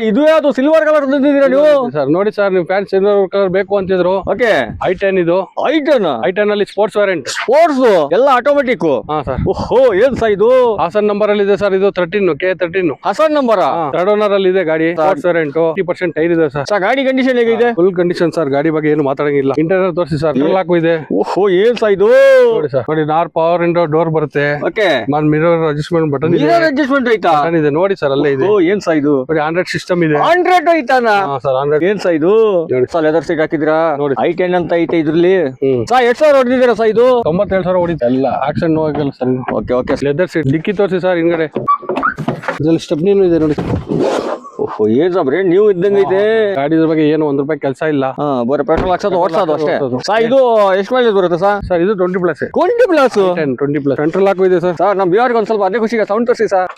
ಇದು ಯಾವ್ದು silver colour ತಂದಿದ್ದೀರಾ ನೀವು? ಸರ್ ನೋಡಿ ಸರ್, ನೀವು ಪ್ಯಾಂಟ್ ಸಿಲ್ವರ್ ಕಲರ್ ಬೇಕು ಅಂತಿದ್ರು. ಓಕೆ, i10 ಇದು. i10 ಅಲ್ಲಿ ಸ್ಪೋರ್ಟ್ಸ್ ವೇರಿಯಂಟ್. ಸ್ಪೋರ್ಟ್ಸ್ ಎಲ್ಲ ಆಟೋಮೆಟಿಕ್. ಹಾ ಸರ್. ಓಹೋ, ಏನ್ ಸಾ ಇದು? ಹಾಸನ್ ನಂಬರ್ ಅಲ್ಲಿ ಇದೆ ಸರ್, ಇದು 13 K13. Hasan number third owner ಅಲ್ಲಿ ಇದೆ ಗಾಡಿ. ಸ್ಪೋರ್ಟ್ಸ್ ವೇರಿಯಂಟ್ 50% ಟೈರ್ ಇದೆ ಸರ್. ಗಾಡಿ ಕಂಡೀಷನ್ ಹೇಗಿದೆ? ಫುಲ್ ಕಂಡೀಷನ್ ಸರ್, ಗಾಡಿ ಬಗ್ಗೆ ಏನು ಮಾತಾಡಂಗಿಲ್ಲ. ಇಂಟೀರಿಯರ್ ತೋರಿಸಿ ಸರ್, ಲಾಕು ಇದೆ. ಓಹೋ, ಏನ್ ಸಾ ಇದು? ನೋಡಿ ಸರ್, ನೋಡಿ ನಾರ್ ಪವರ್ ವಿಂಡೋ ಡೋರ್ ಬರುತ್ತೆ. ಓಕೆ, ಮಿರರ್ ಅಡ್ಜಸ್ಟ್ಮೆಂಟ್ ಬಟನ್ ಇದೆ. ಅಡ್ಜಸ್ಟ್ಮೆಂಟ್ ಐತಾ? ಇದೆ ನೋಡಿ ಸರ್, ಅಲ್ಲೇ ಇದೆ. ಓ, ಏನ್ ಸಾ ಇದು? ನೋಡಿ ಆಂಡ್ರಾಯ್ಡ್ ಸಿಸ್ಟಮ್ ಇದೆ. ಆಂಡ್ರಾಯ್ಡ್ ಐತಾನ? Sir android. ಏನ್ ಸಾ ಇದು? ಲೆದರ್ ಸೀಟ್ ಹಾಕಿದ್ರಾ? ನೋಡಿ i10 ಅಂತ ಐತೆ ಇದ್ರಲ್ಲಿ. ಸಾ 2000 ಹೊಡೆದಿದ್ದೀರಾ ಸಾ ಇದು? 97,000 ಹೊಡಿತಾ ಇಲ್ಲ. ಆಕ್ಷನ್ ನೋವಾಗಿಲ್ಲ ಸರ್. Okay okay, leather seat. Dicky ತೋರಿಸಿ ಸರ್ ಹಿಂಗಡೆ. ಇದ್ರಲ್ಲಿ ಸ್ಟೆಪ್ನಿನೂ ಇದೆ ನೋಡಿ. ಓಹೋ, ಏನ್ ಸಾಬ್ರಿ ನೀವು ಇದ್ದಂಗ ಐತೆ. ಗಾಡಿ ಬಗ್ಗೆ ಏನು ಒಂದ್ ರೂಪಾಯಿ ಕೆಲಸ ಇಲ್ಲ. ಬರೀ ಪೆಟ್ರೋಲ್ ಹಾಕ್ಸೋದು ಓಡಿಸೋದು ಅಷ್ಟೇ. ಸಾ ಇದು ಎಷ್ಟು ಮೈಲೇಜ್ ಬರುತ್ತೆ ಸಾ? ಸರ್ ಇದು 20+. 20+? 20+. ಸೆಂಟ್ರಲ್ ಲಾಕು ಇದೆ ಸರ್. ಸರ್, ನಮ್ಮ ಬಿಹಾರ್ಗೆ ಒಂದ್ ಸ್ವಲ್ಪ ಅದೇ ಖುಷಿಗೆ ಸೌಂಡ್ ತೋರಿಸಿ ಸರ್.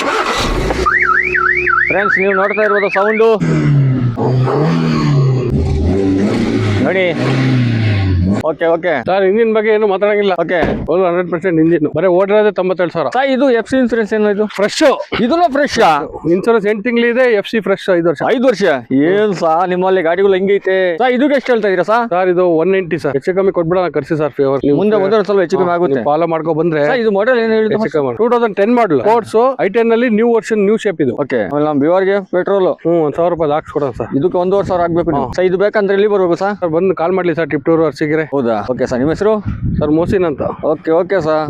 ಫ್ರೆಂಡ್ಸ್, ನೀವು ನೋಡ್ತಾ ಇರ್ಬೋದು ಸೌಂಡು ನೋಡಿ. ಓಕೆ ಓಕೆ ಸರ್, ಇಂಜಿನ್ ಬಗ್ಗೆ ಏನು ಮಾತಾಡಂಗಿಲ್ಲ. Okay, 100% engine. ಬರೀ ಓಡಿರೋದೇ 97,000. ಸಾ ಇದು FC ಇನ್ಸೂರೆನ್ಸ್ ಏನು ಇದು? ಫ್ರೆಶ್. ಇದನ್ನ ಫ್ರೆಶ್ ಇನ್ಸೂರೆನ್ಸ್ 8 ತಿಂಗಳು ಇದೆ. FC ಫ್ರೆಶ್ 5 ವರ್ಷ. 5 ವರ್ಷ. ಏನ್ ಸಾ ನಿಮ್ಮಲ್ಲಿ ಗಾಡಿಗಳು ಹೆಂಗೈತೆ ಸಾ? ಇದಕ್ಕೆ ಎಷ್ಟು ಹೇಳ್ತಾ ಇದೀರಾ ಸಾ? ಸರ್ ಇದು 190 ಸರ್. ಹೆಚ್ಚು ಕಮ್ಮಿ ಕೊಟ್ಬಿಡೋಣ, ಕರ್ಸಿ ಸರ್ ಫೇವರ್. ಮುಂದೆ ಒಂದ್ ಸ್ವಲ್ಪ ಹೆಚ್ಚು ಕಮ್ಮಿ ಆಗುತ್ತೆ. ಫಾಲೋ ಮಾಡ್ಕೊ ಬಂದ್ರೆ. ಇದು ಮಾಡೆಲ್ ಏನು ಹೇಳಿದ್ರು? 2010 ಮಾಡಲ್ ಸ್ಪೋರ್ಟ್ಸ್. i10 ಅಲ್ಲಿ ನ್ಯೂ ವರ್ಷನ್, ನ್ಯೂ ಶೇಪ್ ಇದು. ಓಕೆ, ಆಮೇಲೆ ನಮ್ಮ ಬಿಹಾರ್ಗೆ ಪೆಟ್ರೋಲ್ 1,000 ರೂಪಾಯಿ ಹಾಕ್ಸ್ಕೊಡೋಣ ಸರ್. ಇದಕ್ಕೆ 1,500,000 ಆಗ್ಬೇಕು. ಸಾ ಇದು ಬೇಕಂದ್ರೆ ಇಲ್ಲಿ ಬರ್ಬೇಕು ಸಾ? ಬಂದು ಕಾಲ್ ಮಾಡ್ಲಿ ಸರ್, ಟಿಪ್ಟೂರ್ ಅರ್ಸಿಗೆರೆ. ಹೌದಾ? ಓಕೆ ಸರ್, ನಿಮ್ಮ ಹೆಸರು? ಸರ್ ಮೋಸಿನ್ ಅಂತ. Okay okay sir.